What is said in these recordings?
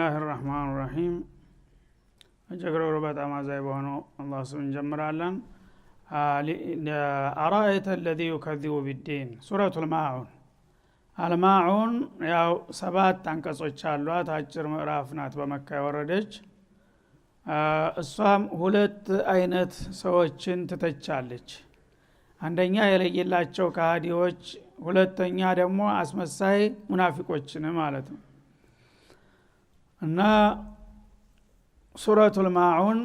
الله الرحمن الرحيم اجغرو ربط امازاي بهونو الله سبحانه እንጀምራለን አራአይተ الذي يكذب بالدين ሱረቱ الماعون الماعون ያው ሰባት አንቀጾች አሏት አጭር ምዕራፍ ናት በመካ የወረደች እሷም ሁለት አይነት ሰዎችን ትተቻለች አንደኛ የለየላቸው ከሃዲዎች ሁለተኛ ደግሞ አስመሳይ ሙናፊቆችን ማለት ነው እና ሱረቱ الماعون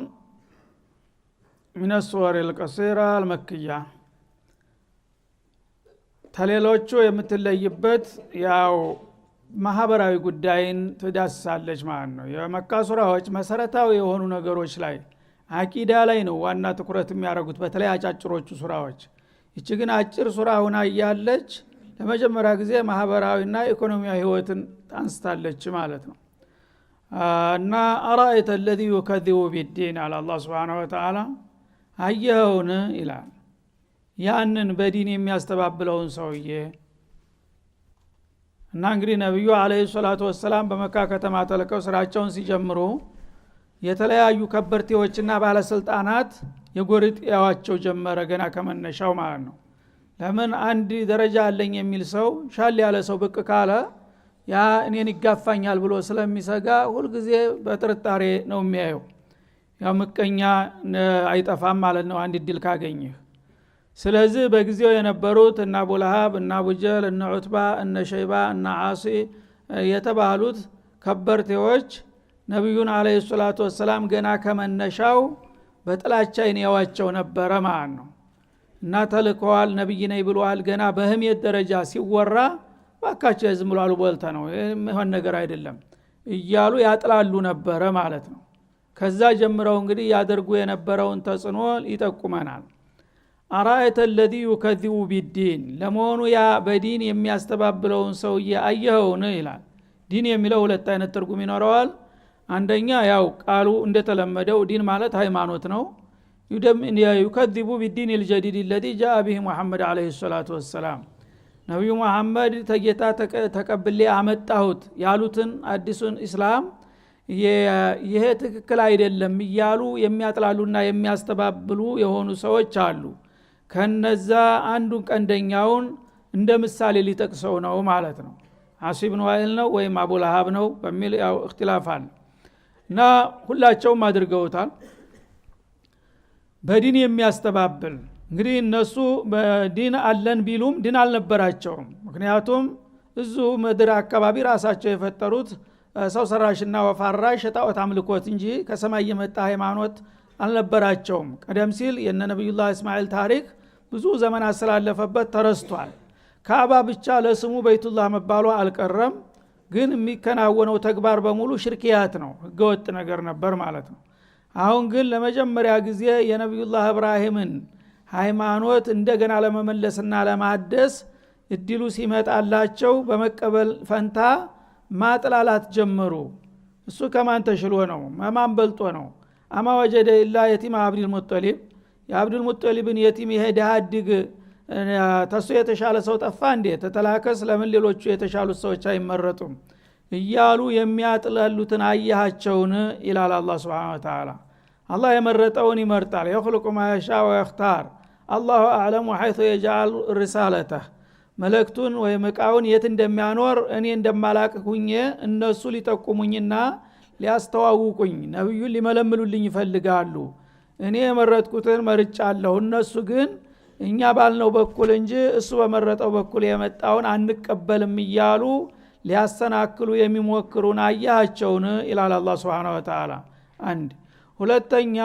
من السور القصيرة المكية ተሌሎቹ የምትለይበት ያው ማህበራዊ ጉዳይን ትዳስሳለች ማለት ነው የመካ ሱራዎች መሰረታዊ የሆኑ ነገሮች ላይ አቂዳ ላይ ነው ዋና ትኩረት የሚያደርጉት በተለይ አጫጭሮቹ ሱራዎች እቺ ግን አጭር ሱራ ሆና ያለች ለመጀመሪያ ጊዜ ማህበራዊና ኢኮኖሚያዊ ህይወትን አንስታለች ማለት ነው እና አራአይተ الذي يكذب بالدين على الله سبحانه وتعالى አየኸውን ይላል ያንን በዲን የሚያስተባብለውን ሰውዬ እና እንግዲህ ነብዩ አለይሂ ሰላቱ ወሰለም በመካ ከተማ ተልከው ስራቸውን ሲጀምሩ የተለያዩ ከበርቴዎችና ባለስልጣናት የጎሪጥ ያዋቸው ጀመረ ገና ከመነሻው ማለት ነው ለምን አንድ ደረጃ አለኝ የሚል ሰው ሻል ያለ ሰው ብቅ ካለ ያ እኔን ይጋፋኛል ብሎ ስለሚሰጋ ሁሉ ጊዜ በጥርጣሬ ነው የሚያየው ያ ምቀኛ አይጠፋም ማለት ነው አንድ ድል ካገኘ ስለዚህ በጊዜው የነበሩት እና አቡ ለሃብ እና አቡ ጀህል እና ዑትባ እና ሸይባ እና ዓሲ የተባሉት ከበርቴዎች ነብዩን አለይሂ ሰላቱ ወሰለም ገና ከመነሻው በጥላቻ ይነዋቸው ነበር ማለት ነው እና ተልከዋል ነብይ ነኝ ብለዋል ገና በህምየት ደረጃ ሲወራ ባካቸው ዝም ብሎ አሉባልታ ነው ይሄን ነገር አይደለም እያሉ ያጥላሉ ነበር ማለት ነው ከዛ ጀምረው እንግዲህ ያደርጉ የነበረውን ተጽኖ ይጠቁመናል አራአይተ الذي يكذب بالدين ለመሆኑ ያ በዲን የሚያስተባብለውን ሰውዬ አየኸውን ይላል ዲን የሚለው ሁለት አይነት ትርጉም ይኖረዋል አንደኛ ያው ቃሉ እንደተለመደው ዲን ማለት ሃይማኖት ነው يكذب بالدين الجديد الذي جاء به محمد عليه الصلاة والسلام ነብዩ መሐመድ ተጌታ ተቀብሌ አመጣሁት ያሉትን አዲሱን እስላም ይሄ ትክክል አይደለም ይያሉ የሚያጥላሉና የሚያስተባብሉ የሆኑ ሰዎች አሉ ከነዛ አንዱን ቀንደኛውን እንደ ምሳሌ ሊጠቅሰው ነው ማለት ነው ዓሲ ኢብኑ ዋኢል ነው ወይም አቡ ለሃብ ነው በሚል ያው እክትላፍ አለ እና ሁላቸውም አድርገውታል በዲን የሚያስተባብል እንግዲህ እነሱ በዲን አለን ቢሉም ዲን አልነበራቸውም ምክንያቱም እዙ ምድር አካባቢ ራሳቸው የፈጠሩት ሰው ሰራሽና ወፋራሽ ጣዖት አምልኮት እንጂ ከሰማይ የመጣ ሃይማኖት አልነበራቸውም ቀደም ሲል የነ ነብዩላህ እስማኤል ታሪክ ብዙ ዘመን አስተላለፈበት ተረስቷል ካባ ብቻ ለስሙ በይቱላህ መባሉ አልቀረም ግን የሚከናወነው ተግባር በሙሉ ሽርክያት ነው ህገወጥ ነገር ነበር ማለት ነው አሁን ግን ለመጀመሪያ ጊዜ የነብዩላህ ኢብራሂምን ሃይማኖት እንደገና ለመመለስና ለማደስ እድሉ ሲመጣላቸው በመቀበል ፈንታ ማጥላላት ጀመሩ እሱ ከማን ተሽሎ ነው ማን በልጦ ነው አማ ወጀደ ኢላ የቲም አብዱል ሙጠሊብ የአብዱል ሙጠሊብን የቲም ይሄዳድግ ተሱ የተሻለ ሰው ጠፋ እንዴ ተተላከስ ለምን ሌሎቹ የተሻሉት ሰዎች አይመረጡም እያሉ የሚያጥላሉትን አያሃቸውን ኢላላ አላህ Subhanahu Wa Ta'ala አላህ የመረጠውን ይመርጣል يخلق ما يشاء ويختار الله اعلم حيث يجعل رسالته መልእክቱን ወይ መቃውን የት እንደሚያኖር እኔ እንደማላቅ ሁኜ እነሱ ሊጠቁሙኝና ሊያስተዋውቁኝ ነብዩን ሊመለምሉልኝ ይፈልጋሉ እኔ የመረጥኩትን መርጫለሁ እነሱ ግን እኛ ባልነው በኩል እንጂ እሱ በመረጠው በኩል የመጣውን አንቀበልም ይያሉ ሊያሰናክሉ የሚሞክሩን አያቸውን ኢላላ አላህ Subhanahu Wa Ta'ala አንድ ሁለተኛ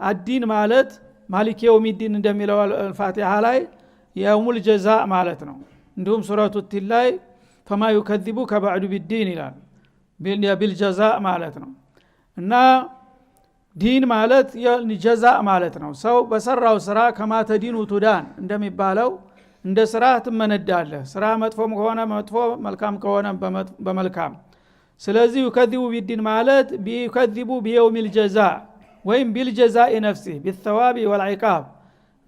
አዲን ማለት ማሊክ የውሚዲን እንደሚለው አልፋቲሃ ላይ የውሙል ጀዛእ ማለት ነው እንዲሁም ሱረቱ ቲል ላይ فما يكذبك بعد بالدين ይላል بالجزاء ማለት ነው እና ዲን ማለት የጀዛእ ማለት ነው ሰው በሰራው ስራ ከማተዲኑ ቱዳን እንደሚባለው እንደ ስራ ትመነዳለህ ስራ መጥፎም ከሆነ መጥፎ መልካም ከሆነ በመልካም ስለዚህ يكذب بالدين ማለት بيكذب بيوم الجزاء ወይም بالجزاء نفسه بالثواب والعقاب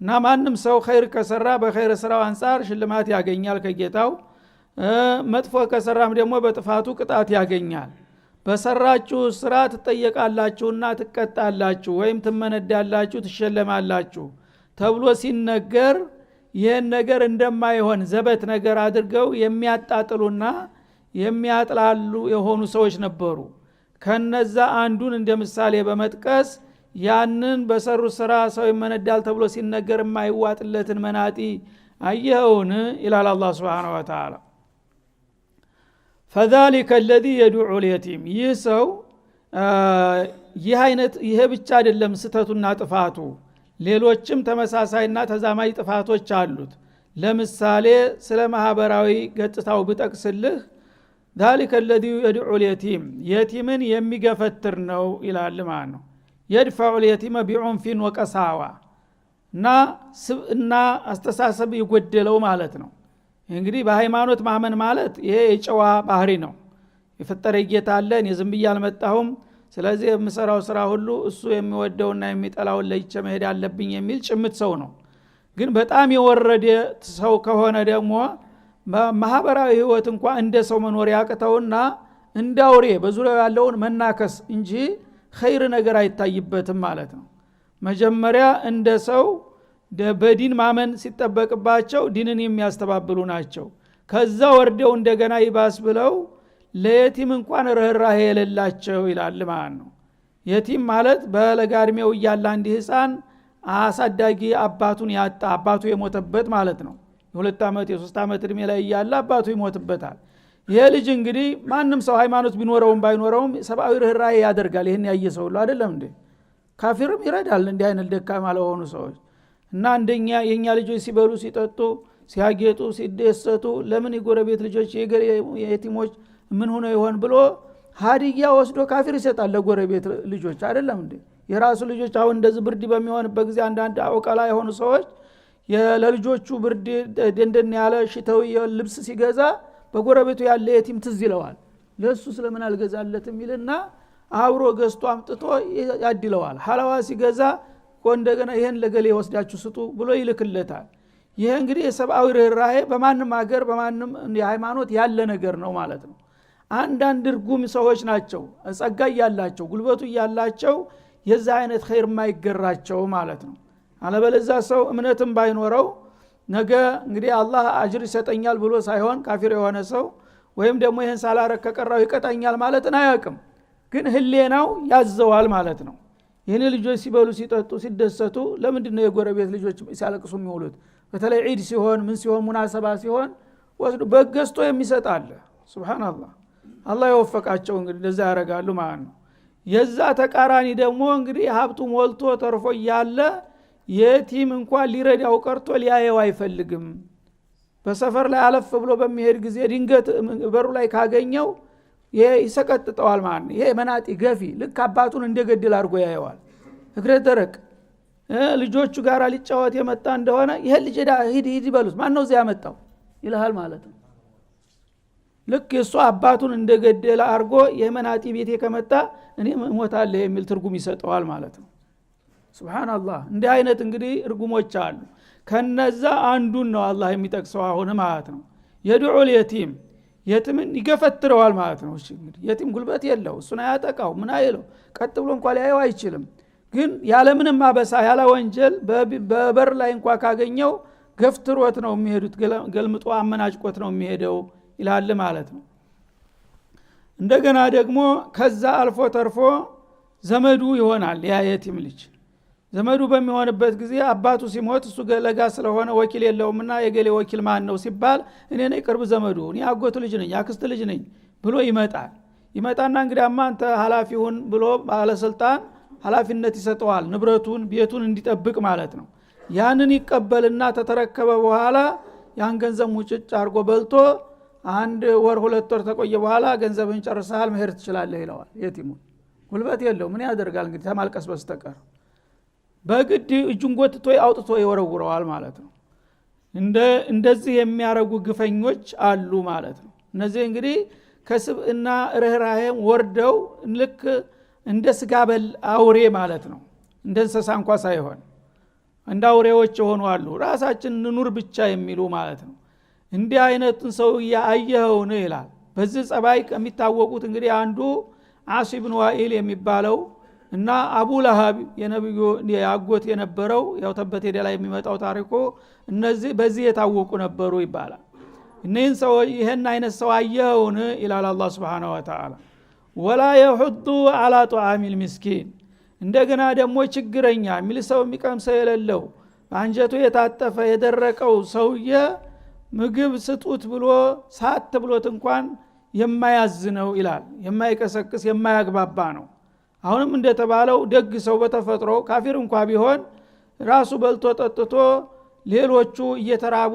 እና ማንም ሰው ኸይር ከሰራ በኸይር ስራው አንፃር ሽልማት ያገኛል ከጌታው መጥፎ ከሰራም ደግሞ በጥፋቱ ቅጣት ያገኛል በሰራችሁ ስራ ትጠየቃላችሁና ትቀጣላችሁ ወይም ትመነዳላችሁ ትሸለማላችሁ ተብሎ ሲነገር ይህን ነገር እንደማይሆን ዘበት ነገር አድርገው የሚያጣጥሉና የሚያጥላሉ የሆኑ ሰዎች ነበሩ። ከነዛ አንዱን እንደ ምሳሌ በመጥቀስ ያንን በሰሩ ስራ ሰው ይመነዳል ተብሎ ሲነገር የማይዋጥለትን መናጢ አየኸውን ይላል አላህ Subhanahu Wa Ta'ala። فذلك الذي يدعو اليتيم ይህ ሰው ይሄ ብቻ አይደለም ስተቱና ጥፋቱ ሌሎችም ተመሳሳይና ተዛማጅ ጥፋቶች አሉት። ለምሳሌ ስለ ማህበራዊ ገጽታው ብጠቅስልህ ذلك الذي يدعو اليتيم የቲምን የሚገፈትር ነው ይላል ማለት ነው። يدفع اليتيم بعنف وقساوة እና አስተሳሰብ ይጎደለው ማለት ነው። እንግዲህ በሃይማኖት ማመን ማለት ይሄ የጨዋ ባህሪ ነው። የፈጠረ ጌታ አለ እኔ ዝም ብዬ አልመጣሁም ስለዚህ የምሰራው ስራ ሁሉ እሱ የሚወደውና የሚጠላውን ለይቼ መሄድ አለብኝ የሚል ጭምት ሰው ነው። ግን በጣም የወረደ ሰው ከሆነ ደግሞ ማህበራዊ ህይወት እንኳን እንደ ሰው መኖር ያቅተውና እንዳውሬ በዙሪያው ያለውን መናከስ እንጂ ኸይር ነገር አይታይበትም ማለት ነው። መጀመሪያ እንደ ሰው በዲን ማመን ሲጠበቅባቸው ዲንን የሚያስተባብሉ ናቸው። ከዛ ወርደው እንደገና ይባስ ብለው ለየቲም እንኳን ርህራሄ የሌላቸው ይላል ማለት ነው። የቲም ማለት በለጋ እድሜው እያለ አንድ ህፃን አሳዳጊ አባቱን ያጣ አባቱ የሞተበት ማለት ነው። የ2 አመት የ3 አመት እድሜ ላይ እያለ አባቱ ይሞትበታል። ይሄ ልጅ እንግዲህ ማንም ሰው ሃይማኖት ቢኖረውም ባይኖረውም ሰብአዊ ርህራሄ ያደርጋል። ይሄን ያየ ሰው ሁሉ አይደለም እንዴ? ካፊርም ይረዳል እንዲህ አይነት ደካማ ለሆኑ ሰዎች። እና እንደኛ የኛ ልጆች ሲበሉ ሲጠጡ ሲያጌጡ ሲደሰቱ ለምን የጎረቤት ልጆች የየቲሞች ምን ሆነ ይሆን ብሎ ሀዲያ ወስዶ ካፊር ይሰጣል ለጎረቤት ልጆች አይደለም እንዴ? የራሱ ልጆች አሁን እንደዚህ ብርድ በሚሆንበት ጊዜ አንዳንድ አውቀላ የሆኑ ሰዎች ለልጆቹ ብርድ ደንደን ያለ ሽተው ልብስ ሲገዛ በጎረቤቱ ያለ የቲም ትዝ ይለዋል። ለሱ ስለምን አልገዛለትም ይልና አብሮ ገዝቶ አምጥቶ ያድለዋል። ሐላዋ ሲገዛ እንደገና ይሄን ለገሌ ወስዳችሁ ስጡ ብሎ ይልክለታል። ይሄ እንግዲህ የሰብአዊ ርህራሄ በማንም ሀገር በማንም የሃይማኖት ያለ ነገር ነው ማለት ነው። አንዳንድ እርጉም ሰዎች ናቸው ጸጋ ያላቸው ጉልበቱ ያላቸው የዛ አይነት ኸይር ማይገራቸው ማለት ነው። አለበለዚያ ሰው እምነትም ባይኖረው ነገ እንግዲህ አላህ አጅር ይሰጠኛል ብሎ ሳይሆን ካፊር የሆነ ሰው ወይም ደግሞ ይሄን ሳላረክ ከቀራው ይቀጣኛል ማለትን አያውቅም። ግን ህሌናው ያዘዋል ማለት ነው። ይሄን ልጆች ሲበሉ ሲጠጡ ሲደሰቱ ለምንድነው የጎረቤት ልጆች ሲያለቅሱ የሚውሉት? በተለይ ዒድ ሲሆን ምን ሲሆን ሙናሰባ ሲሆን ወስዶ በገዝቶ የሚሰጣል። ሱብሃንአላህ አላህ ይወፈቃቸው እንግዲህ ለዛ ያረጋሉ ማለት ነው። የዛ ተቃራኒ ደግሞ እንግዲህ ሀብቱ ሞልቶ ተርፎ ያለ የቲም እንኳን ሊረዳው ቀርቶ ሊያየው አይፈልግም። በሰፈር ላይ አለፍ ብሎ በሚሄድ ጊዜ ድንገት በሩ ላይ ካገኘው ይሰቀጥጠዋል ማለት ነው። ይሄ መናጢ ገፊ ልክ አባቱን እንደገደል አድርጎ ያየዋል። እግረ ደረቅ ልጆቹ ጋር ሊጫወት የመጣ እንደሆነ ይሄ ልጅ ሂድ ይበሉት ማን ነው እዚያ ያመጣው ይልሃል ማለት ነው። ልክ እሱ አባቱን እንደገደለ አድርጎ የመናጢ ቤቴ ከመጣ እኔ እሞታለሁ የሚል ትርጉም ይሰጠዋል ማለት ነው። ሱብሃንአላህ እንዲህ አይነት እንግዲህ እርጉሞች አሉ። ከነዛ አንዱን ነው አላህ የሚጠቅሰው አሁን ማለት ነው። የዱዑ اليتيم የቲምን ይገፈትረዋል ማለት ነው። እሺ እንግዲህ የቲም ጉልበት የለው እሱን አያጠቃው ምን አይለው ቀጥ ብሎ እንኳን ሊያየው አይችልም። ግን ያለ ምንም አበሳ ያለ ወንጀል በበር ላይ እንኳን ካገኘው ገፍትሮት ነው የሚሄዱት ገልምጦ አመናጭቆት ነው የሚሄደው ይላል ማለት ነው። እንደገና ደግሞ ከዛ አልፎ ተርፎ ዘመዱ ይሆናል። ያ የቲም ልጅ ዘመዱ በሚሆንበት ጊዜ አባቱ ሲሞት እሱ ገለጋ ስለሆነ ወኪል የለውምና የገሌ ወኪል ማን ነው ሲባል እኔ ነኝ ቅርብ ዘመዱ እኔ አጎቱ ልጅ ነኝ አክስት ልጅ ነኝ ብሎ ይመጣና እንግዲያማ አንተ ኃላፊውን ብሎ ባለስልጣን ኃላፊነት ይሰጠዋል። ንብረቱን ቤቱን እንዲጠብቅ ማለት ነው። ያንን ይቀበልና ተተረከበ በኋላ ያን ገንዘብ ሙጭጭ አርጎ በልቶ 1 ወር 2 ወር ተቆየ በኋላ ገንዘብህን ጨርሰሃል መሄድ ትችላለህ ይለዋል። የቲሙ ጉልበት የለው ምን ያደርጋል እንግዲህ ተማልቀስ በስተቀር በግድ እጁን ጎትቶ አውጥቶ ይወረውረዋል ማለት ነው። እንደዚህ የሚያረጉ ግፈኞች አሉ ማለት ነው። እነዚህ እንግዲህ ከስብእና ርህራሄም ወርደው ልክ እንደ ስጋበል አውሬ ማለት ነው። እንደ እንስሳ እንኳን ሳይሆን እንደ አውሬዎች ሆኑ አሉ። ራሳችን ንኑር ብቻ የሚሉ ማለት ነው። እንዲህ አይነቱን ሰው ያየኸው ነው ይላል። በዚህ ጸባይ ከሚታወቁት እንግዲህ አንዱ ዓስ ኢብኑ ዋኢል የሚባለው እና አቡ ለሃብ የነብዩ ያጎት የነበረው ያው ተበት ሄደ ላይ የሚመጣው ታሪኩ እነዚህ በዚህ የታወቁ ነበሩ ይባላል። እነን ሰው ይሄን አይነት ሰው አየውን ኢላላ አላህ Subhanahu Wa Ta'ala ወላ يحض على طعام المسكين እንደገና ደግሞ ችግረኛ ሚል ሰው የሚቀምሰው የሌለው አንጀቱ የታጠፈ የደረቀው ሰውዬ ምግብ ስጡት ብሎ ሳት ብሎት እንኳን የማያዝነው ይላል። የማይቀሰቅስ የማያግባባ ነው። አሁንም እንደተባለው ደግ ሰው በተፈጥሮ ካፊር እንኳን ቢሆን ራሱ በልቶ ጠጥቶ ሌሎቹ እየተራቡ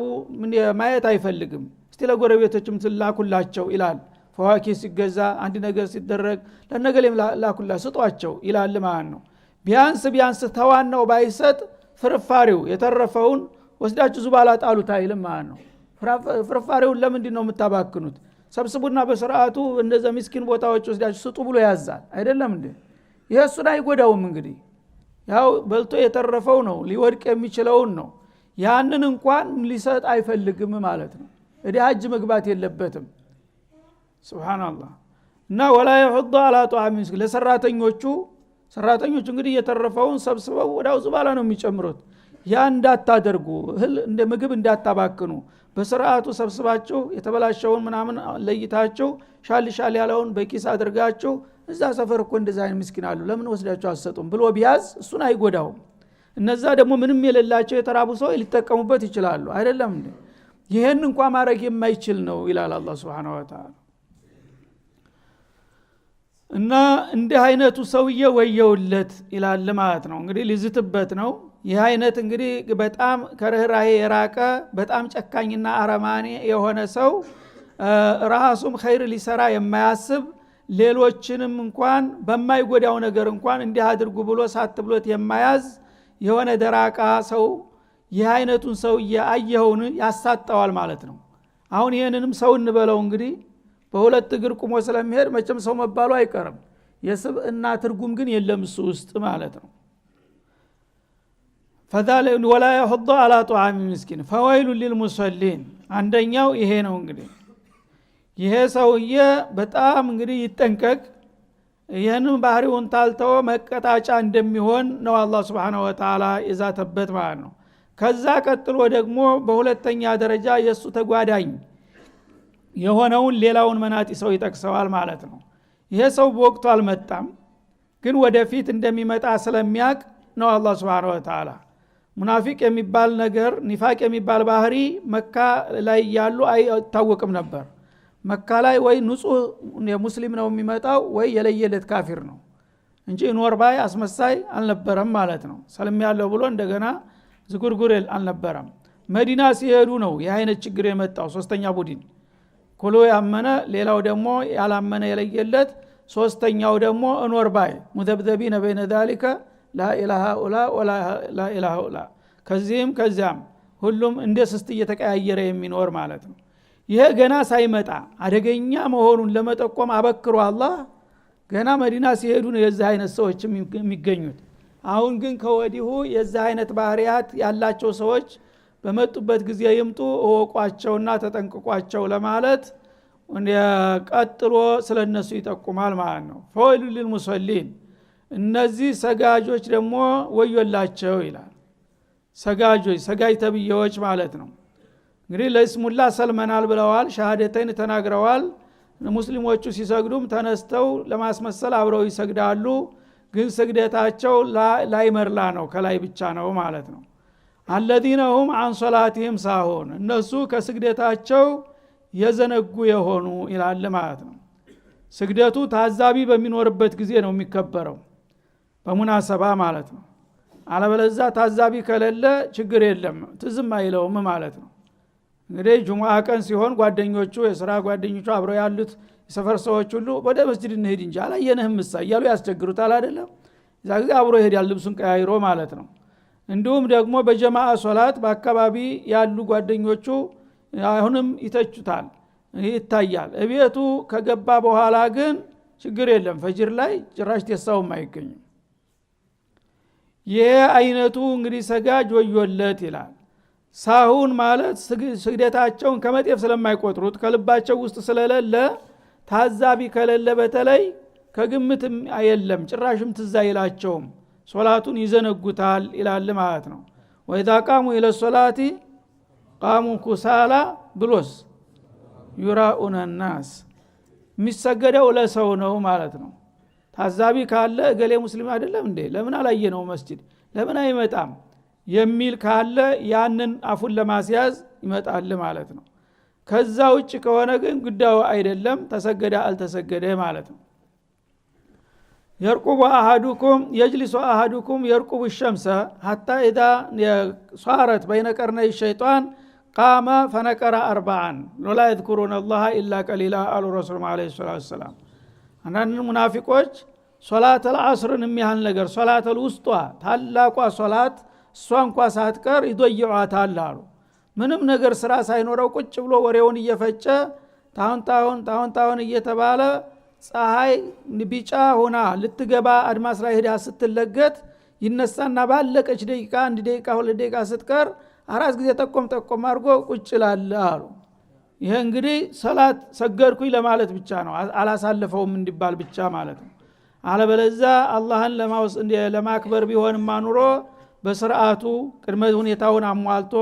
ማየት አይፈልግም። እስቲ ለጎረቤቶችም ትላኩላቸው ይላል። ፈዋኪ ሲገዛ አንድ ነገር ሲደረግ ለነገሌም ላኩላ ስጧቸው ይላል ማለት ነው። ቢያንስ ተዋናው ባይሰጥ ፍርፋሪው የተረፈውን ወስዳችሁ ዙባላ ጣሉት አይልም ማለት ነው። ፍርፋሪውን ለምንድን ነው የምታባክኑት? ሰብስቡና በስርዓቱ እንደዛ ምስኪን ቦታዎች ወስዳችሁ ስጡ ብሎ ያዛል አይደለም እንዴ? ይሄ እሱን አይጎዳውም። እንግዲህ ያው በልቶ የተረፈው ነው ሊወድቅ የሚችለውን ነው። ያንን እንኳን ሊሰጥ አይፈልግም ማለት ነው። እዲ ሀጅ መግባት የለበትም። ሱብሃንአላህ። እና ወላ يحض على طعام المسكين ሰራተኞች እንግዲህ የተረፈውን ሰብስበው ወዳው ዙባላ ነው የሚጨምሩት። ያ እንዳታደርጉ እህል እንደ ምግብ እንዳታባክኑ በስርዓቱ ሰብስባችሁ የተበላሸውን ምናምን ለይታችሁ ሻል ያለውን በኪስ አድርጋችሁ እዛ ሰፈር እኮ እንደዛ አይነት ምስኪን አሉ ለምን ወስዳችሁ አሰጡም ብሎ ቢያዝ እሱን አይጎዳውም። እነዛ ደግሞ ምንም የሌላቸው የተራቡ ሰው ሊጠቀሙበት ይችላሉ አይደለም እንዴ? ይሄን እንኳን ማድረግ የማይችል ነው ይላል አላህ Subhanahu Wa Ta'ala። እና እንደ አይነቱ ሰውዬ ወየውለት ይላል ማለት ነው። እንግዲህ ሊዝትበት ነው። ይህ አይነት እንግዲህ በጣም ከርህራሄ የራቀ በጣም ጨካኝና አረማኔ የሆነ ሰው ራሱም ኸይር ሊሰራ የማያስብ ሌሎችንም እንኳን በማይጎዳው ነገር እንኳን እንዲህ አድርጉ ብሎ ሳት ብሎት የማያዝ የሆነ ደራቃ ሰው ይህ አይነቱን ሰውዬ አየውን ያሳጣዋል ማለት ነው። አሁን ይሄንንም ሰው እንበለው እንግዲህ በሁለት እግር ቆሞ ስለሚሄድ መቼም ሰው መባሉ አይቀርም። የስብዕና ትርጉም ግን የለም እሱ ውስጥ ማለት ነው። فذلك ولا يحض على طعام المسكين فويل للمصلين አንደኛው ይሄ ነው። እንግዲህ ይሄ ሰውዬ በጣም እንግዲህ ይጠንቀቅ። ይሄንን ባህሪውን ታልተው መቀጣጫ እንደሚሆን ነው አላህ Subhanahu Wa Ta'ala የዛተበት ማለት ነው። ከዛ ቀጥሎ ደግሞ በሁለተኛ ደረጃ የሱ ተጓዳኝ የሆነውን ሌላውን መናጢ ሰው ይጠቅሰዋል ማለት ነው። ይሄ ሰው በወቅቱ አልመጣም፣ ግን ወደፊት እንደሚመጣ ስለሚያቅ ነው አላህ Subhanahu Wa Ta'ala ሙናፊቅ የሚባል ነገር ኒፋቅ የሚባል ባህሪ መካ ላይ ያሉ አይታወቅም ነበር። መካ ላይ ወይ ንጹህ ሙስሊም ነው የሚመጣው ወይ የለየለት ካፊር ነው እንጂ ኖርባይ አስመሳይ አልነበረም ማለት ነው። ሰለም ያለው ብሎ እንደገና ዝጉርጉር አልነበረም። መዲና ሲሄዱ ነው ይህ አይነት ችግር የመጣው። ሶስተኛ ቡድን ኩሉ ያመነ ሌላው ደግሞ ያላመነ የለየለት፣ ሶስተኛው ደግሞ ኖርባይ ሙዘብዘቢነ በይነ ذلك لا اله الا ولا لا اله الا ከዚህም ከዚያም ሁሉም እንደ ስስት እየተቀያየረ የሚኖር ማለት ነው። ይሄ ገና ሳይመጣ አደገኛ መሆኑን ለመጠቆም አበክሮ አላህ ገና መዲና ሲሄዱ ነው የዚህ አይነት ሰዎች የሚገኙት። አሁን ግን ከወዲሁ የዚህ አይነት ባህሪያት ያላቸው ሰዎች በመጡበት ጊዜ ይምጡ እወቋቸውና ተጠንቅቋቸው ለማለት ቀጥሎ ስለነሱ ይጠቁማል ማለት ነው። ፈወይሉ ሊልሙሰሊን እነዚህ ሰጋጆች ደግሞ ወዮላቸው ይላል። ሰጋጆች ሰጋጅ ተብዬዎች ማለት ነው። እንግዲህ ለስሙላ ሰልመናል ብለዋል፣ ሻሃደተን ተናግረዋል። ሙስሊሞቹ ሲሰግዱም ተነስተው ለማስመሰል አብረው ይሰግዳሉ። ግን ስግደታቸው ላይመርላ ነው፣ ከላይ ብቻ ነው ማለት ነው። الذين هم عن صلاتهم ساهون እነሱ ከስግደታቸው የዘነጉ የሆኑ ይላል ማለት ነው። ስግደቱ ታዛቢ በሚኖርበት ጊዜ ነው የሚከበረው በሙናሰባ ማለት ነው። አለበለዚያ ታዛቢ ከሌለ ችግር የለም ትዝም አይለውም ማለት ነው። እንግዲህ ጁሙአ ቀን ሲሆን ጓደኞቹ የሥራ ጓደኞቹ አብረው ያሉት የሰፈር ሰዎች ሁሉ ወደ መስጂድ እንሄድ እንጂ አላየንህም እያሉ ያስቸግሩታል አይደለም። እዛ ጊዜ አብሮ ይሄዳል ልብሱን ቀያይሮ ማለት ነው። እንዲሁም ደግሞ በጀማዓ ሶላት በአካባቢ ያሉ ጓደኞቹ አሁንም ይተቹታል ይታያል። እቤቱ ከገባ በኋላ ግን ችግር የለም ፈጅር ላይ ጭራሽ ተሳውም አይገኝም። ይሄ አይነቱ እንግዲህ ሰጋጅ ወዮለት ይላል። ሳሁን ማለት ስግደታቸውን ከመጤፍ ስለማይቆጥሩት ከልባቸው ውስጥ ስለሌለ ታዛቢ ከሌለ በተለይ ከግምትም አይደለም ጭራሽም ትዝ አይላቸውም ሶላቱን ይዘነጉታል ይላል ማለት ነው። ወይዛ ቃሙ ኢለ ሶላቲ ቃሙ ኩሳላ ብሎስ ዩራኡነ الناس የሚሰገደው ለሰው ነው ማለት ነው። ታዛቢ ካለ እገሌ ሙስሊም አይደለም እንዴ ለምን አላየነው መስጂድ ለምን አይመጣም የሚል ካለ ያንን አፉን ለማስያዝ ይመጣል ማለት ነው። ከዛ ውጭ ከሆነ ግን ጉዳዩ አይደለም ተሰገደ አልተሰገደ ማለት ነው። يرقب احدكم يجلس احدكم يرقب الشمس حتى اذا صارت بين قرني الشيطان قام فنقر 4 ولا يذكرون الله الا قليلا قال الرسول عليه الصلاه والسلام አንዳንድ ሙናፊቆች ሶላት العصርን የሚያህል ነገር ሶላት الوسطى ታላቋ ሶላት እሷ እንኳን ሳትቀር ይዶይዋታል አሉ። ምንም ነገር ስራ ሳይኖረው ቁጭ ብሎ ወሬውን እየፈጨ ታውን እየተባለ ፀሐይ ቢጫ ሆና ልትገባ አድማስ ላይ ሄዳ ስትለገት ይነሳና ባለቀች ደቂቃ 1 ደቂቃ 2 ደቂቃ ስትቀር አራት ጊዜ ጠቆም አድርጎ ቁጭ ይላል አሉ። ይሄ እንግዲህ ሰላት ሰገድኩኝ ለማለት ብቻ ነው አላሳለፈውም እንዲባል ብቻ ማለት ነው። አለበለዚያ አላህን ለማክበር ቢሆንማ ኑሮ በስርዓቱ ቅድመ ሁኔታውን አሟልቶ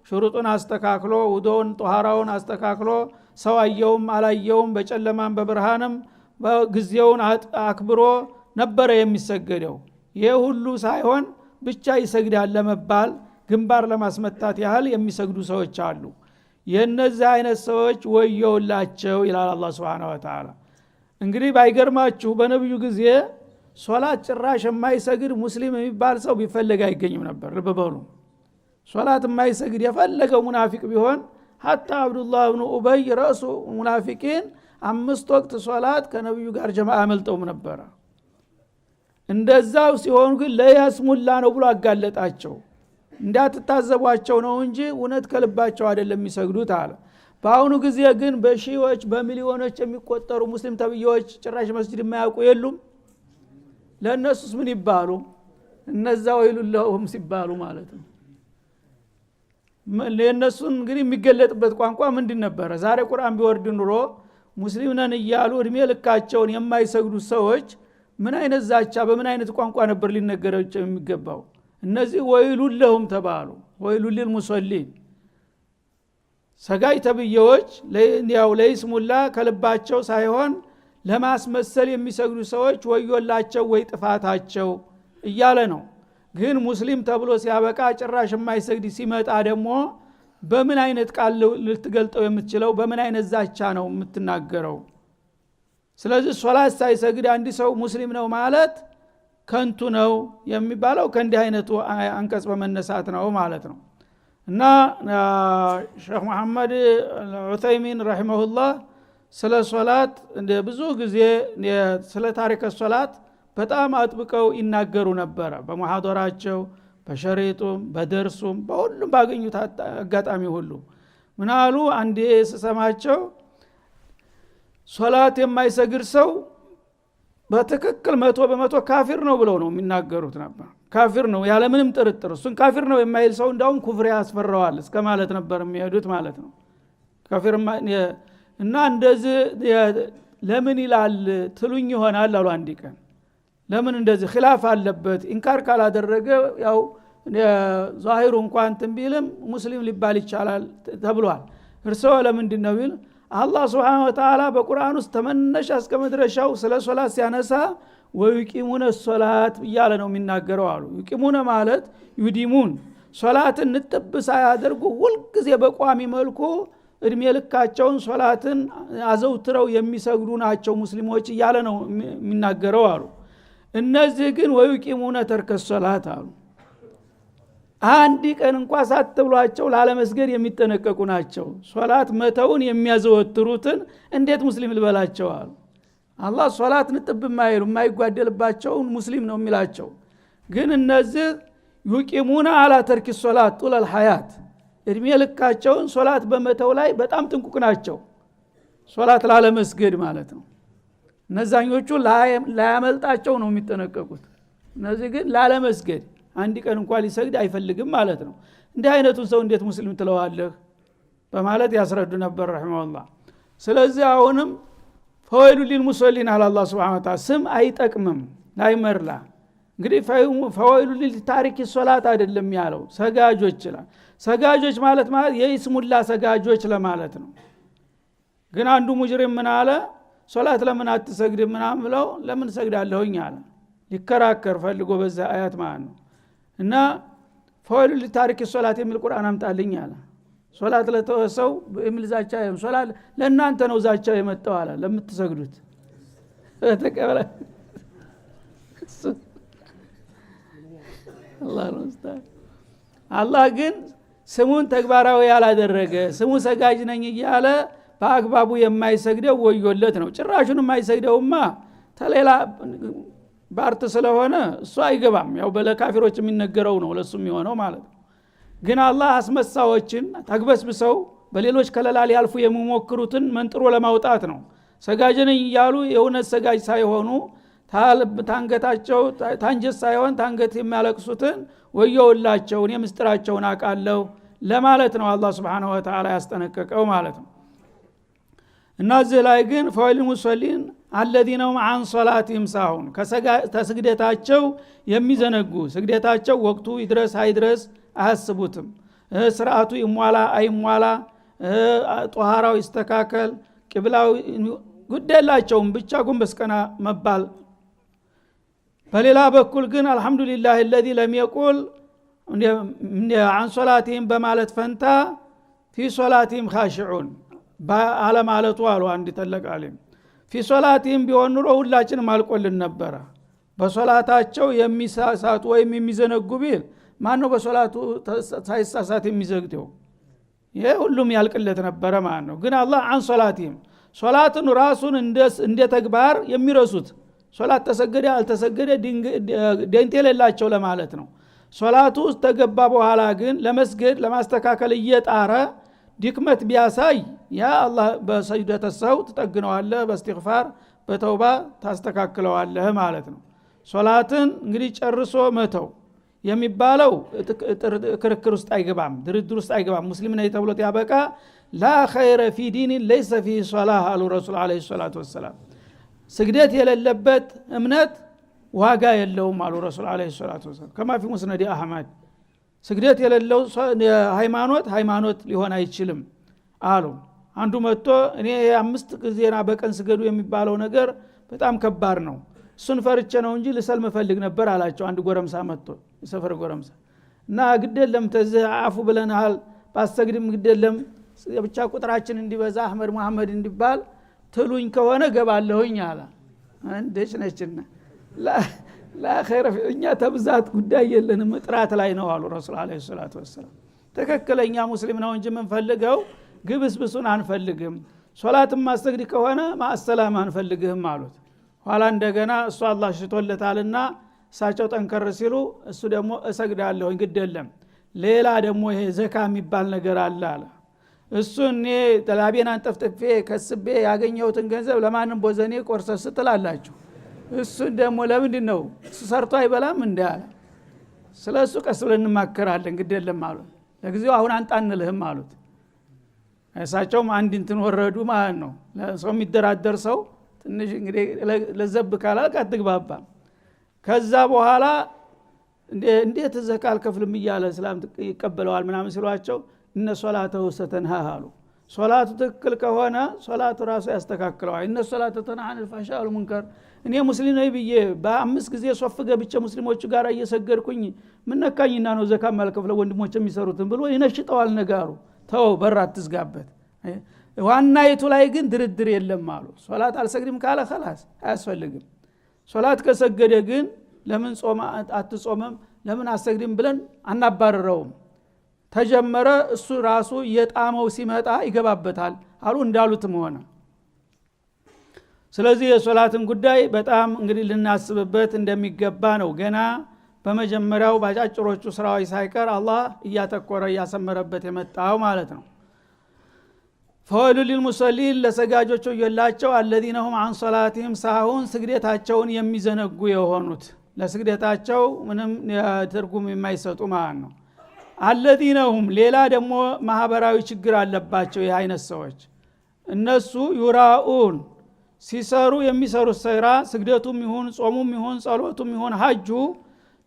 ሽሩጡን አስተካክሎ ውዶውን ጧሃራውን አስተካክሎ ሰው አየውም አላየውም በጨለማም በብርሃንም በጊዜውን አክብሮ ነበር የሚሰገደው። ይሄ ሁሉ ሳይሆን ብቻ ይሰግዳል ለመባል ግንባር ለማስመታት ያህል የሚሰግዱ ሰዎች አሉ። የነዚህ አይነት ሰዎች ወየውላቸው ይላል አላህ Subhanahu Wa Ta'ala። እንግዲህ ባይገርማችሁ በነብዩ ጊዜ ሶላት ጭራሽ የማይሰግድ ሙስሊም የሚባል ሰው ቢፈልግ አይገኝም ነበር። ልብ በሉ ሶላት የማይሰግድ የፈለገው ሙናፊቅ ቢሆን ሐታ አብዱላህ ኢብኑ ኡበይ ረሱ ሙናፊቂን 5 ወቅት ሶላት ከነብዩ ጋር ጀማዓ መልጠው ነበር። እንደዛው ሲሆን ግን ለያስሙላ ነው ብሎ አጋለጣቸው። እንዳትታዘቧቸው ነው እንጂ እውነት ከልባቸው አይደለም የሚሰግዱት አለ። በአሁኑ ጊዜ ግን በሺዎች በሚሊዮኖች የሚቆጠሩ ሙስሊም ተብዮች ጭራሽ መስጂድ የማያውቁ የሉም። ለነሱስ ምን ይባሉ? እነዛ ወይሉላሁም ሲባሉ ማለት ነው። ለነሱን እንግዲህ የሚገለጥበት ቋንቋ ምንድን ነበር? ዛሬ ቁርአን ቢወርድ ኑሮ ሙስሊም ነን እያሉ እድሜ ልካቸውን የማይሰግዱ ሰዎች ምን አይነት ዛቻ በምን አይነት ቋንቋ ነበር ሊነገራቸው የሚገባው? እነዚህ ወይሉላሁም ተባሉ። ወይሉል ሙሰሊን ሰጋይ ተብዮች ያው ለይስሙላ ከልባቸው ሳይሆን ለማስመሰል የሚሰግዱ ሰዎች ወዮላቸው ወይ ጥፋታቸው እያለ ነው። ግን ሙስሊም ተብሎ ሲያበቃ ጭራሽ የማይሰግድ ሲመጣ ደግሞ በምን አይነት ቃል ልትገልጠው የምትችለው በምን አይነት ዛቻ ነው የምትናገረው? ስለዚህ ሶላት ሳይሰግድ አንድ ሰው ሙስሊም ነው ማለት ከንቱ ነው የሚባለው ከእንዲህ አይነቱ አንቀጽ በመነሳት ነው ማለት ነው። እና ሼክ መሐመድ ዑተይሚን ረሂመሁላህ ስለ ሶላት ብዙ ጊዜ ስለ ታሪክ ሶላት በጣም አጥብቀው ይናገሩ ነበር። በመሐደራቸው በሸሪጡም በደርሱም በሁሉም ባገኙት አጋጣሚ ሁሉ ምናሉ አንዴ ስሰማቸው ሶላት የማይሰግድ ሰው በትክክል 100% ካፊር ነው ብለው ነው የሚናገሩት ነበር። ካፊር ነው ያለ ምንም ጥርጥር። እሱን ካፊር ነው የማይል ሰው እንዳውም ኩፍር ያስፈራዋል እስከ ማለት ነበር የሚሄዱት ማለት ነው። ካፊር እና እንደዚህ ለምን ይላል ትሉኝ ይሆናል አሉ። አንድ ቀን ለምን እንደዚህ ኺላፍ አለበት ኢንካር ካላደረገ ያው ዛሂሩ እንኳን ተንቢልም ሙስሊም ሊባል ይችላል ተብሏል። እርሶ ለምንድን ነው ቢል አላህ Subhanahu Wa Ta'ala በቁርአን ውስጥ ተመነሻ እስከ መድረሻው ስለ ሶላት ሲያነሳ ወይቂሙነ ሶላት እያለ ነው የሚናገረው አሉ። ይቂሙነ ማለት ዩዲሙን ሶላትን ንጥብ ሳያደርጉ ሁልጊዜ በቋሚ መልኩ እድሜ ልካቸውን ሶላትን አዘውትረው የሚሰግዱ ናቸው ሙስሊሞች እያለ ነው የሚናገረው አሉ። እነዚህ ግን ወይቂሙነ ተርከ ሶላት አሉ። አንድ ቀን እንኳን ሳትብሏቸው ላለመስገድ የሚጠነቀቁ ናቸው። ሶላት መተውን የሚያዘወትሩትን እንዴት ሙስሊም ልበላቸው አሉ። አላህ ሶላት ንጥብ ማይሉ ማይጓደልባቸው ሙስሊም ነው የሚላቸው። ግን እነዚህ ይቂሙና አላ ተርኪ ሶላት ጡለል ሐያት እድሜ ልካቸውን ሶላት በመተው ላይ በጣም ጥንቁቅ ናቸው። ሶላት ላለመስገድ ማለት ነው። እነዛኞቹ ላያመልጣቸው ነው የሚጠነቀቁት። እነዚህ ግን ላለመስገድ አንድ ቀን እንኳን ሊሰግድ አይፈልግም ማለት ነው። እንዲህ አይነቱን ሰው እንዴት ሙስሊም ትለዋለህ በማለት ያስረዱ ነበር ረሂመሁላህ። ስለዚህ አሁንም ፈወይሉ ሊልሙሰሊን አለ አላህ Subhanahu Wa Ta'ala ስም አይጠቅምም ላይመርላ እንግዲህ ፈወይሉ ሊታሪክ ሶላት አይደለም ያለው ሰጋጆች ይላል ሰጋጆች ማለት የኢስሙላ ሰጋጆች ለማለት ነው ግን አንዱ ሙጅሪም ምን አለ ሶላት ለምን አትሰግድም ምናምን ብለው ለምን ሰግዳለሁኝ አለ ሊከራከር ፈልጎ በዛ አያት ማለት ነው እና ፈወይሉ ሊታሪክ ሶላት የሚል ቁርአን አምጣልኝ አለ ሶላት ለተወሰው በእምልዛቻ ሶላት ለእናንተ ነው ዛቻ የመጣው አለ ለምትሰግዱት ተቀበለ አላህ ግን ስሙን ተግባራዊ ያላደረገ ስሙ ሰጋጅ ነኝ እያለ በአግባቡ የማይሰግደው ወዮለት ነው ጭራሹን የማይሰግደውማ ተሌላ ባርት ስለሆነ እሱ አይገባም ያው በለካፊሮች የሚነገረው ነው ለሱ የሚሆነው ማለት ነው ግን አላህ አስመሳዎችን ተግበስብሰው በሌሎች ከለላ ሊያልፉ የሚሞክሩትን መንጥሮ ለማውጣት ነው ሰጋጅ ነኝ እያሉ የእውነት ሰጋጅ ሳይሆኑ ታንገታቸው ታንጀት ሳይሆን ታንገት የሚያለቅሱትን ወየውላቸው እኔ ምስጥራቸውን አቃለው ለማለት ነው አላህ Subhanahu Wa Ta'ala ያስጠነቀቀው ማለት ነው እና እዚህ ላይ ግን ፈወይሉ ሙሰሊን الذين هم عن صلاتهم ساهون ከስግደታቸው የሚዘነጉ ስግደታቸው ወቅቱ ይድረስ አይድረስ አያስቡትም ስርዓቱ ይሟላ አይሟላ ጧሃራው ይስተካከል ቂብላው ጉደላቸውም ብቻ ጎንበስ ቀና መባል በሌላ በኩል ግን አልহামዱሊላህ الذي لم يقول عن صلاتهم በማለት ፈንታ في صلاتهم خاشعون ባለ ማለቱ አሉ አንድ ተለቅ ዓለም في صلاتهم ቢሆን ኑሮ ሁላችንም አልቆልን ነበር በሶላታቸው የሚሳሳቱ ወይም የሚዘነጉ ቢል ማን ነው በሶላቱ ሳይሳሳት የሚዘግደው ይሄ ሁሉም ያልቅለት ነበር ማለት ነው ግን አላህ عن صلاتهم ሶላትን ራሱን እንደ ተግባር የሚረሱት ሶላት ተሰገደ አልተሰገደ ደንቴ የሌላቸው ለማለት ነው ሶላቱ ውስጥ ተገባ በኋላ ግን ለመስገድ ለማስተካከል እየጣረ ድክመት ቢያሳይ ያ አላህ በሰጅደተ ሰው ተጠግነዋለህ በእስትግፋር በተውባ ታስተካክለዋለህ ማለት ነው ሶላትን እንግዲህ ጨርሶ መተው የሚባለው ክርክር ውስጥ አይገባም ድርድር ውስጥ አይገባም ሙስሊም ነኝ ተብሎት ያበቃ ላ ኸይረ ፊ ዲን ليس فيه صلاه አሉ ረሱል አለይሂ ሰላቱ ወሰለም ስግደት የሌለበት እምነት ዋጋ የለውም አሉ ረሱል አለይሂ ሰላቱ ወሰለም ከማ في مسند احمد ስግደት የሌለው ሃይማኖት ሊሆን አይችልም አሉ አንዱ መጥቶ እኔ 5 ጊዜና በቀን ስገዱ የሚባለው ነገር በጣም ከባድ ነው እሱን ፈርቼ ነው እንጂ ልሰልም ፈልግ ነበር አላቸው አንድ ጎረምሳ መጥቶ የሰፈር ጎረምሳ እና ግደለም ተዛፉ ብለናል ባሰግድም ግደለም ብቻ ቁጥራችን እንዲበዛ አህመድ መሐመድ እንዲባል ትሉኝ ከሆነ ገባለሁኝ አለ እንዴት ነችና ላ ኸይረ እኛ ተብዛት ጉዳይ የለንም ጥራት ላይ ነው አሉ ረሱል አለይሂ ሰላቱ ወሰለም ተከክለኛ ሙስሊም ነው እንጂ ምን ፈልገው ግብስብሱን አንፈልግም ሶላትም ማስተግድ ከሆነ ማሰላም አንፈልግም አሉት ኋላ እንደገና እሱ አላህ ሽቶለታልና እሳቸው ጠንከር ሲሉ እሱ ደግሞ እሰግዳለሁ እንግዲህ ሌላ ደግሞ ይሄ ዘካ የሚባል ነገር አለ እሱ እኔ ተላቢያን አንጠፍጥፌ ከስቤ ያገኘሁትን ገንዘብ ለማንም ቦዘኔ ቆርሰስ ትላላችሁ እሱ ደግሞ ለምንድን ነው እሱ ሰርቶ አይበላም እንዳለ ስለሱ ቀስ ብለን እንማከራለን እንግዲህ አሉት ለጊዜው አሁን አንጣንልህም አሉት እሳቸውም አንድ እንትን ወረዱ ማለት ነው ለሰው የሚደራደር ሰው ትንሽ እንግዲህ ለዘብ ካላል አትግባባ ከዛ በኋላ እንዴት ዘካል ከፍልም ይያለ እስላም ይቀበለዋል ምናምን ሲሏቸው እነ ሶላተሁ ሰተንሃ አሉ ሶላቱ ትክክል ከሆነ ሶላቱ ራሱ ያስተካክለዋል እነ ሶላተ ተንሃን الفحشاء والمنكر እኔ ሙስሊም ነኝ ብዬ በ5 ጊዜ ሶፍ ገብቼ ሙስሊሞች ጋር እየሰገድኩኝ ምን ነካኝና ነው ዘካ ማልከፍለው ወንድሞች የሚሰሩትን ብሎ ይነሽጠዋል ነገሩ ተው በራ አትዝጋበት ዋናይቱ ላይ ግን ድርድር የለም አሉ ሶላት አልሰግድም ካለ خلاص አያስፈልግም ሶላት ከሰገደ ግን ለምን ጾም አትጾምም ለምን አሰግድም ብለን አናባረረውም ተጀመረ እሱ ራሱ የጣመው ሲመጣ ይገባበታል አሉ እንዳሉትም ሆነ ስለዚህ የሶላትን ጉዳይ በጣም እንግዲህ ልናስብበት እንደሚገባ ነው ገና በመጀመሪያው ባጫጭሮቹ ስራዎች ሳይቀር አላህ እያተኮረ ያሰመረበት የመጣው ማለት ነው ፈወይሉ ሊልሙሰሊን ለሰጋጆቹ የላቸው الذين هم عن صلاتهم ساهون ስግደታቸውን የሚዘነጉ የሆኑት ለስግደታቸው ምንም ትርጉም የማይሰጡ ማለት ነው الذين هم ሌላ ደግሞ ማህበራዊ ችግር አለባቸው የአይነት ሰዎች እነሱ ዩራኡን ሲሰሩ የሚሰሩት ሰይራ ስግደቱም ይሁን ጾሙም ይሁን ጸሎቱም ይሁን ሐጁ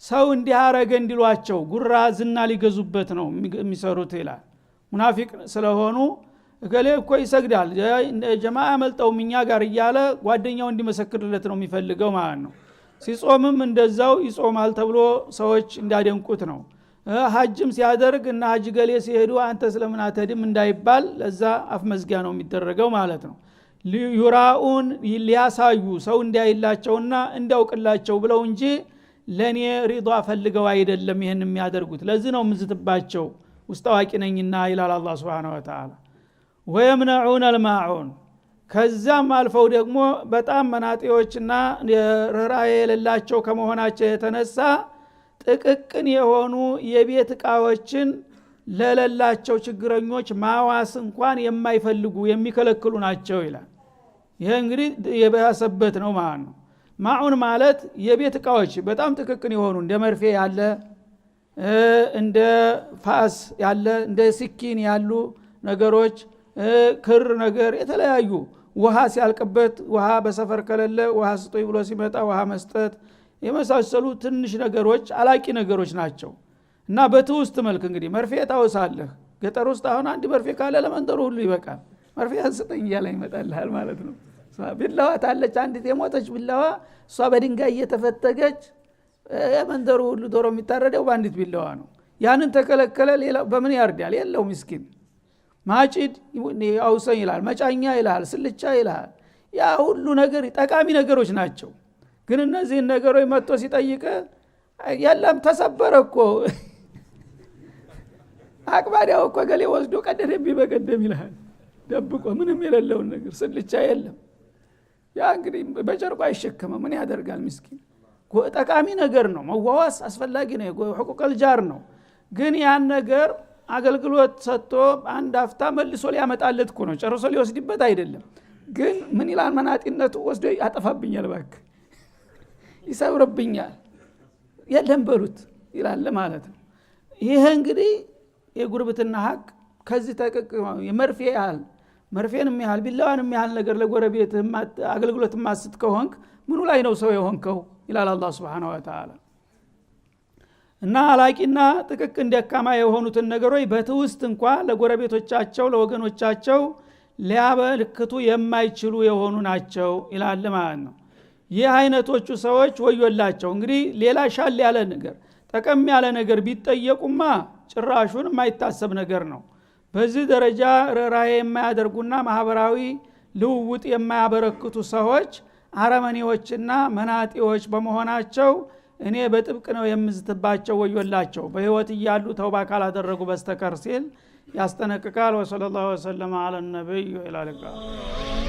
ሰው እንዲያረገ እንዲሏቸው ጉራ ዝና ሊገዙበት ነው የሚሰሩት ይላል። ሙናፊቅ ስለሆኑ እገሌ እኮ ይሰግዳል ጀማዓ መልጠው እኛ ጋር እያለ ጓደኛው እንዲመሰክርለት ነው የሚፈልገው ማለት ነው። ሲጾምም እንደዛው ይጾማል ተብሎ ሰዎች እንዲያደንቁት ነው። ሐጅም ሲያደርግ እና ሐጅ ገሌ ሲሄዱ አንተ ስለምን አትሄድም እንዳይባል ለዛ አፍ መዝጊያ ነው የሚደረገው ማለት ነው። ዩራኡን ሊያሳዩ ሰው እንዲያይላቸውና እንዲያውቅላቸው ብለው እንጂ ለኔ ሪዷ ፈልገው አይደለም ይሄን የሚያደርጉት። ለዚህ ነው ምዝትባቸው ውስጥ አዋቂ ነኝና ይላል አላህ Subhanahu Wa Ta'ala። ወየምነዑን አልማዑን ከዛም አልፈው ደግሞ በጣም መናጤዎችና ርህራሄ የሌላቸው ከመሆናቸው የተነሳ ጥቅቅን የሆኑ የቤት ዕቃዎችን ለሌላቸው ችግረኞች ማዋስ እንኳን የማይፈልጉ የሚከለክሉ ናቸው ይላል። ይሄ እንግዲህ የባሰበት ነው ማለት ነው። ማዑን ማለት የቤት ዕቃዎች በጣም ጥቅቅን የሆኑ እንደ መርፌ ያለ እንደ ፋስ ያለ እንደ ስኪን ያሉ ነገሮች ክር ነገር የተለያዩ ውሃ ሲያልቅበት ውሃ በሰፈር ከሌለ ውሃ ስጦይ ብሎ ሲመጣ ውሃ መስጠት የመሳሰሉ ትንሽ ነገሮች አላቂ ነገሮች ናቸው። እና በትውስት መልክ እንግዲህ መርፌ ታውሳለህ ገጠር ውስጥ አሁን አንድ መርፌ ካለ ለመንደሩ ሁሉ ይበቃል። መርፌ አንስጠኝ እያለ ይመጣልሃል ማለት ነው። ቢላዋ ታለች አንዲት የሞተች ቢላዋ እሷ በድንጋይ እየተፈተገች የመንደሩ ሁሉ ዶሮ የሚታረደው በአንዲት ቢላዋ ነው። ያንን ተከለከለ ሌላ በምን ያርዳል? የለው ምስኪን ማጭድ አውሰኝ ይላል፣ መጫኛ ይላል፣ ስልቻ ይላል። ያ ሁሉ ነገር ጠቃሚ ነገሮች ናቸው። ግን እነዚህ ነገሮች መጥቶ ሲጠይቅ የለም ተሰበረ እኮ አቅባሪያው እኮ ገሌ ወስዶ ቀደደብኝ በቀደም ይላል ደብቆ ምንም የሌለውን ነገር ስልቻ የለም። ያ እንግዲህ በጨርቁ አይሸከመም ምን ያደርጋል ምስኪን። ጠቃሚ ነገር ነው መዋዋስ አስፈላጊ ነው ሁቁቀል ጃር ነው። ግን ያን ነገር አገልግሎት ሰጥቶ አንድ አፍታ መልሶ ሊያመጣለት እኮ ነው ጨርሶ ሊወስድበት አይደለም። ግን ምን ይላል መናጢነቱ ወስዶ ያጠፋብኛል እባክህ ይሰብርብኛል የለም በሉት ይላል ማለት ነው። ይሄ እንግዲህ የጉርብትና ሀቅ ከዚህ ተቀቅ የመርፌ ያህል መርፌንም ያህል ቢላዋንም ያህል ነገር ለጎረቤት አገልግሎት ማስት ከሆንክ ምኑ ላይ ነው ሰው የሆንከው ይላል አላህ Subhanahu Wa Ta'ala። እና አላቂና ጥቅቅን ደካማ የሆኑትን ነገሮች በትውስት እንኳን ለጎረቤቶቻቸው ለወገኖቻቸው ሊያበልክቱ የማይችሉ የሆኑ ናቸው ይላል ማለት ነው። ይህ አይነቶቹ ሰዎች ወዮላቸው። እንግዲህ ሌላ ሻል ያለ ነገር ጠቀም ያለ ነገር ቢጠየቁማ ጭራሹን የማይታሰብ ነገር ነው። በዚህ ደረጃ ርህራሄ የማያደርጉና ማህበራዊ ልውውጥ የማያበረክቱ ሰዎች አረመኔዎችና መናጢዎች በመሆናቸው እኔ በጥብቅ ነው የምዝትባቸው ወዮላቸው በህይወት እያሉ ተውባ ካላደረጉ በስተቀር ሲል ያስጠነቅቃል። ወሰለላሁ ዐለ ነብዩ ወዐላ